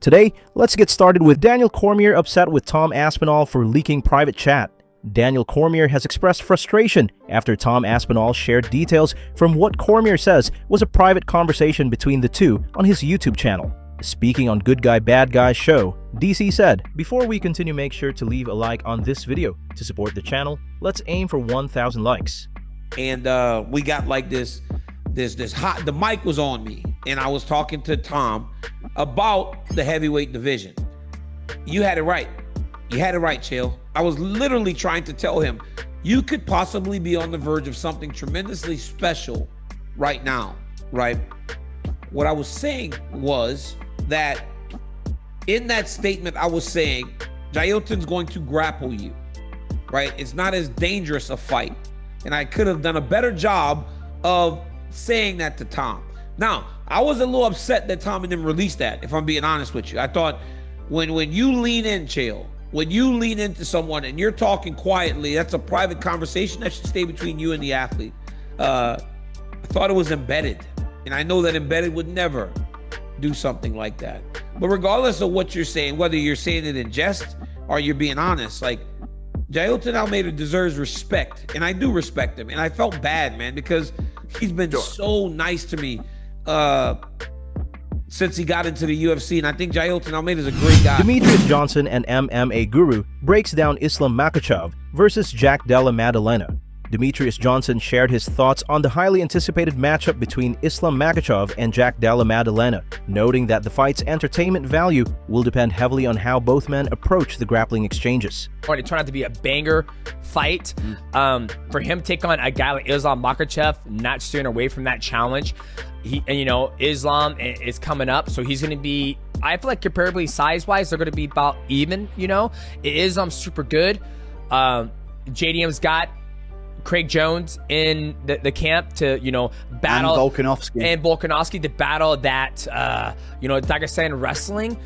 Today, let's get started with Daniel Cormier upset with Tom Aspinall for leaking private chat. Daniel Cormier has expressed frustration after Tom Aspinall shared details from what Cormier says was a private conversation between the two on his YouTube channel. Speaking on Good Guy Bad Guy show, DC said, "Before we continue, make sure to leave a like on this video. To support the channel, let's aim for 1,000 likes. And we got like this hot, the mic was on me and I was talking to Tom about the heavyweight division. You had it right. You had it right, Chael. I was literally trying to tell him, you could possibly be on the verge of something tremendously special right now, right? What I was saying was that in that statement, I was saying, Jailton's going to grapple you, right? It's not as dangerous a fight. And I could have done a better job of saying that to Tom. Now, I was a little upset that Tom didn't release that, if I'm being honest with you. I thought when you lean in, Chael, when you lean into someone and you're talking quietly, that's a private conversation that should stay between you and the athlete. I thought it was embedded. And I know that embedded would never do something like that. But regardless of what you're saying, whether you're saying it in jest or you're being honest, like, Jailton Almeida deserves respect, and I do respect him. And I felt bad, man, because he's been so nice to me since he got into the UFC, and I think Jailton Almeida is a great guy. Demetrious Johnson, an MMA guru, breaks down Islam Makhachev versus Jack Della Maddalena. Demetrious Johnson shared his thoughts on the highly anticipated matchup between Islam Makhachev and Jack Della Maddalena, noting that the fight's entertainment value will depend heavily on how both men approach the grappling exchanges. It turned out to be a banger fight. For him to take on a guy like Islam Makhachev, not steering away from that challenge. Islam is coming up, so he's going to be, I feel like comparably size-wise, they're going to be about even, Islam's super good. JDM's got Craig Jones in the camp to, battle. And Volkanovski to battle that, Dagestan wrestling.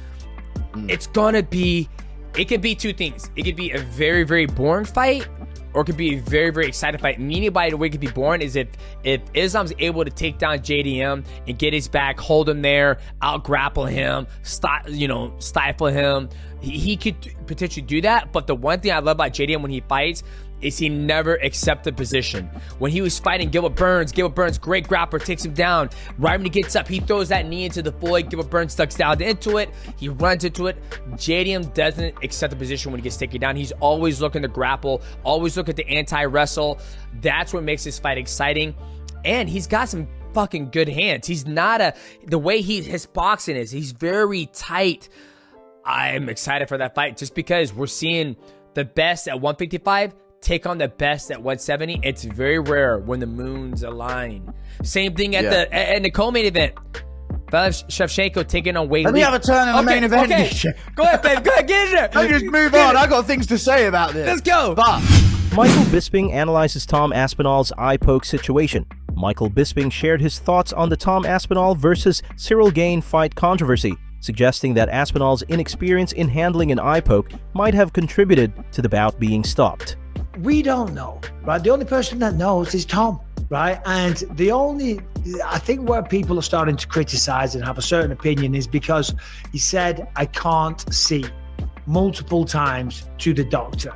It's going to be, it could be two things. It could be a very, very boring fight, or it could be a very, very exciting fight. Meaning by the way it could be boring is if Islam's able to take down JDM and get his back, hold him there, out-grapple him, stifle him, he could potentially do that. But the one thing I love about JDM when he fights is he never accepts the position. When he was fighting Gilbert Burns, great grappler, takes him down. Right when he gets up, he throws that knee into the void. Gilbert Burns ducks down into it. He runs into it. JDM doesn't accept the position when he gets taken down. He's always looking to grapple, always look at the anti-wrestle. That's what makes this fight exciting. And he's got some fucking good hands. He's not the way his boxing is, he's very tight. I'm excited for that fight just because we're seeing the best at 155 take on the best at 170. It's very rare when the moons align. Same thing at the co-main event. Shevchenko taking on Wei Li. Let me have a turn in the main event. Okay. Go ahead, babe. Go ahead, get in there. Let me just move on. I got things to say about this. Let's go. But Michael Bisping analyzes Tom Aspinall's eye poke situation. Michael Bisping shared his thoughts on the Tom Aspinall versus Ciryl Gane fight controversy, suggesting that Aspinall's inexperience in handling an eye poke might have contributed to the bout being stopped. We don't know, right? The only person that knows is Tom, right? And I think where people are starting to criticize and have a certain opinion is because he said, I can't see, multiple times to the doctor.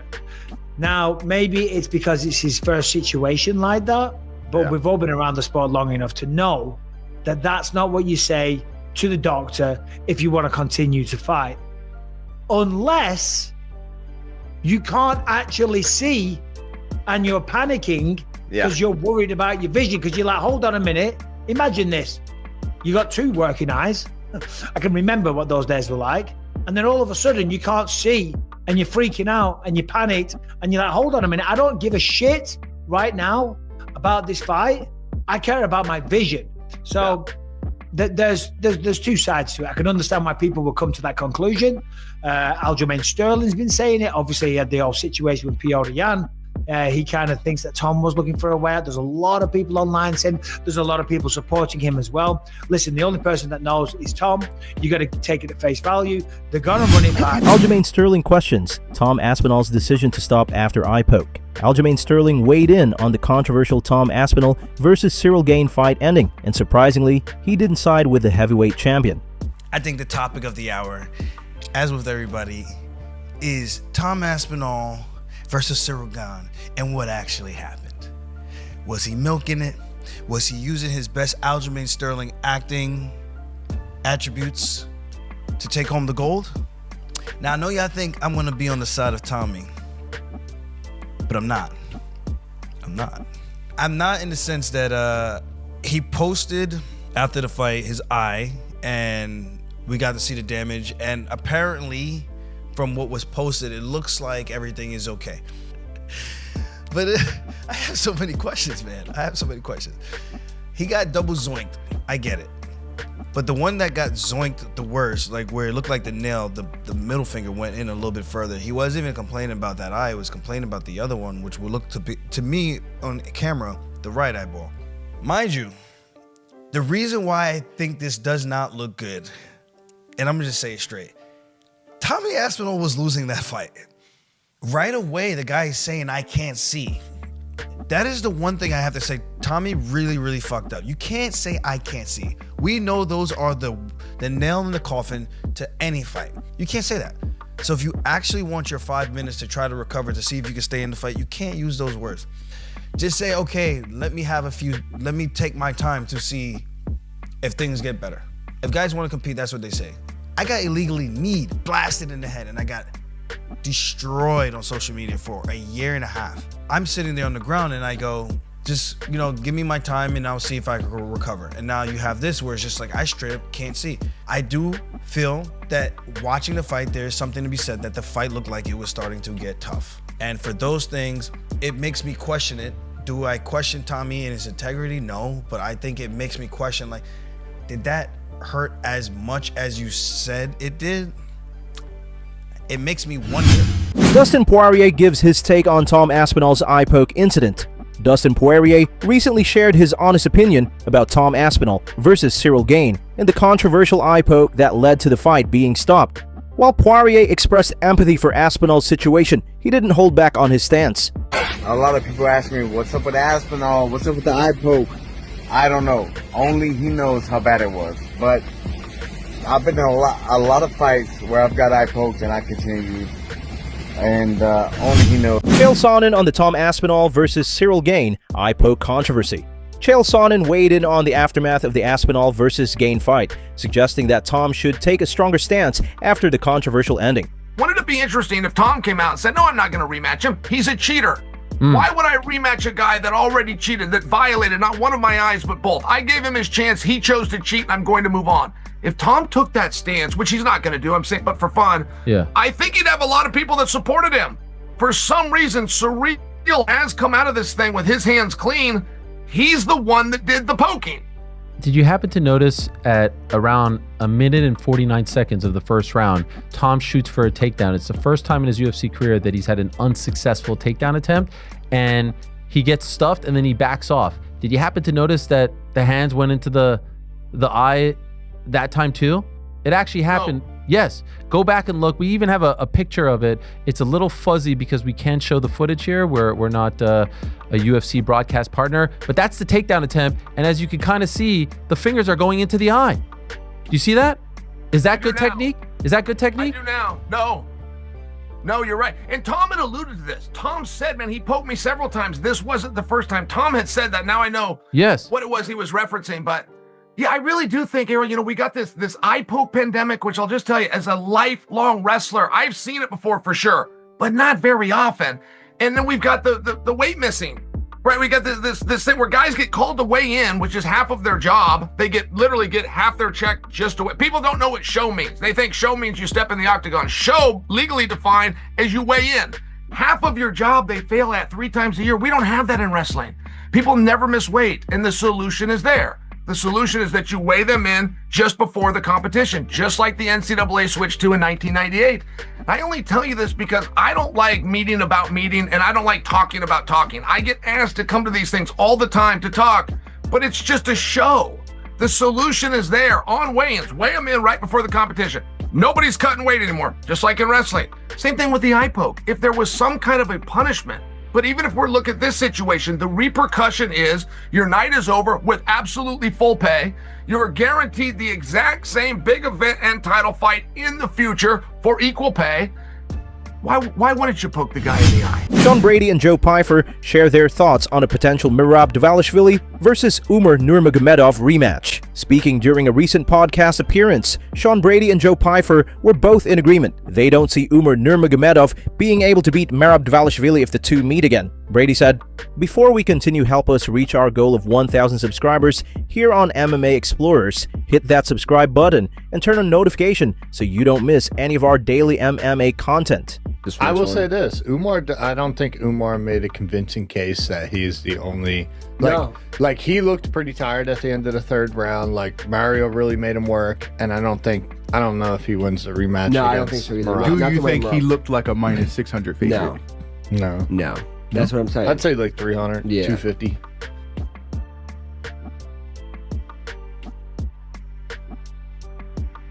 Now, maybe it's because it's his first situation like that, but we've all been around the sport long enough to know that that's not what you say to the doctor if you want to continue to fight. Unless you can't actually see and you're panicking because you're worried about your vision, because you're like, hold on a minute, imagine this. You got two working eyes. I can remember what those days were like. And then all of a sudden you can't see and you're freaking out and you're panicked and you're like, hold on a minute, I don't give a shit right now about this fight. I care about my vision. So there's two sides to it. I can understand why people will come to that conclusion. Aljamain Sterling's been saying it. Obviously, he had the whole situation with Piotr Jan. He kind of thinks that Tom was looking for a way out. There's a lot of people online saying there's a lot of people supporting him as well. Listen, the only person that knows is Tom. You got to take it at face value. They're going to run it back. Aljamain Sterling questions Tom Aspinall's decision to stop after eye poke. Aljamain Sterling weighed in on the controversial Tom Aspinall versus Ciryl Gane fight ending, and surprisingly, he didn't side with the heavyweight champion. I think the topic of the hour, as with everybody, is Tom Aspinall versus Ciryl Gane and what actually happened. Was he milking it? Was he using his best Aljamain Sterling acting attributes to take home the gold? Now, I know y'all think I'm going to be on the side of Tommy, but I'm not. I'm not in the sense that he posted after the fight his eye, and we got to see the damage, and apparently from what was posted, it looks like everything is okay. But I have so many questions, man. I have so many questions. He got double zoinked. I get it. But the one that got zoinked the worst, like where it looked like the nail, the middle finger went in a little bit further. He wasn't even complaining about that eye. He was complaining about the other one, which would look to me on camera, the right eyeball. Mind you, the reason why I think this does not look good, and I'm gonna just say it straight, Tommy Aspinall was losing that fight. Right away, the guy is saying, I can't see. That is the one thing I have to say. Tommy really, really fucked up. You can't say I can't see. We know those are the nail in the coffin to any fight. You can't say that. So if you actually want your 5 minutes to try to recover, to see if you can stay in the fight, you can't use those words. Just say, okay, let me take my time to see if things get better. If guys want to compete, that's what they say. I got illegally kneed, blasted in the head, and I got destroyed on social media for a year and a half. I'm sitting there on the ground and I go, just, give me my time and I'll see if I can recover. And now you have this where it's just like, I straight up can't see. I do feel that watching the fight, there's something to be said that the fight looked like it was starting to get tough. And for those things, it makes me question it. Do I question Tommy and his integrity? No, but I think it makes me question, like, did that hurt as much as you said it did? It makes me wonder. Dustin Poirier gives his take on Tom Aspinall's eye poke incident. Dustin Poirier recently shared his honest opinion about Tom Aspinall versus Ciryl Gane and the controversial eye poke that led to the fight being stopped. While Poirier expressed empathy for Aspinall's situation, he didn't hold back on his stance. A lot of people ask me, what's up with Aspinall? What's up with the eye poke? I don't know. Only he knows how bad it was. But I've been in a lot of fights where I've got eye pokes and I continue. And only he knows. Chael Sonnen on the Tom Aspinall versus Ciryl Gane eye poke controversy. Chael Sonnen weighed in on the aftermath of the Aspinall versus Gane fight, suggesting that Tom should take a stronger stance after the controversial ending. Wouldn't it be interesting if Tom came out and said, no, I'm not going to rematch him. He's a cheater. Why would I rematch a guy that already cheated, that violated not one of my eyes but both? I gave him his chance. He chose to cheat, and I'm going to move on. If Tom took that stance, which he's not going to do, I'm saying, but for fun, I think he'd have a lot of people that supported him. For some reason, Ciryl has come out of this thing with his hands clean. He's the one that did the poking. Did you happen to notice at around 1 minute and 49 seconds of the first round, Tom shoots for a takedown? It's the first time in his UFC career that he's had an unsuccessful takedown attempt, and he gets stuffed and then he backs off. Did you happen to notice that the hands went into the eye that time too? It actually happened. No. Yes, go back and look. We even have a picture of it. It's a little fuzzy because we can't show the footage here. We're not a UFC broadcast partner, but that's the takedown attempt. And as you can kind of see, the fingers are going into the eye. Do you see that? Is that good technique? Is that good technique? I do now. No, you're right. And Tom had alluded to this. Tom said, man, he poked me several times. This wasn't the first time. Tom had said that. Now I know what it was he was referencing, but yeah, I really do think, Aaron, we got this eye poke pandemic, which I'll just tell you, as a lifelong wrestler, I've seen it before for sure, but not very often. And then we've got the weight missing, right? We got this thing where guys get called to weigh in, which is half of their job. They literally get half their check just to weigh. People don't know what show means. They think show means you step in the octagon. Show, legally defined, as you weigh in. Half of your job they fail at 3 times a year. We don't have that in wrestling. People never miss weight, and the solution is there. The solution is that you weigh them in just before the competition, just like the NCAA switched to in 1998. I only tell you this because I don't like meeting about meeting, and I don't like talking about talking. I get asked to come to these things all the time to talk, but it's just a show. The solution is there on weigh-ins. Weigh them in right before the competition. Nobody's cutting weight anymore, just like in wrestling. Same thing with the eye poke. If there was some kind of a punishment But even if we're looking at this situation, the repercussion is your night is over with absolutely full pay. You're guaranteed the exact same big event and title fight in the future for equal pay. Why wouldn't you poke the guy in the eye? Sean Brady and Joe Pyfer share their thoughts on a potential Merab Dvalishvili versus Umar Nurmagomedov rematch. Speaking during a recent podcast appearance, Sean Brady and Joe Pyfer were both in agreement. They don't see Umar Nurmagomedov being able to beat Merab Dvalishvili if the two meet again. Brady said, "Before we continue, help us reach our goal of 1,000 subscribers here on MMA Explorers. Hit that subscribe button and turn on notification so you don't miss any of our daily MMA content." I will say this, Umar, I don't think Umar made a convincing case that he's the only, like he looked pretty tired at the end of the third round. Like Mario really made him work, and I don't know if he wins the rematch. No, I don't think so either. Do you think he looked like a minus 600 favorite? No. No. That's what I'm saying. I'd say like 300, 250.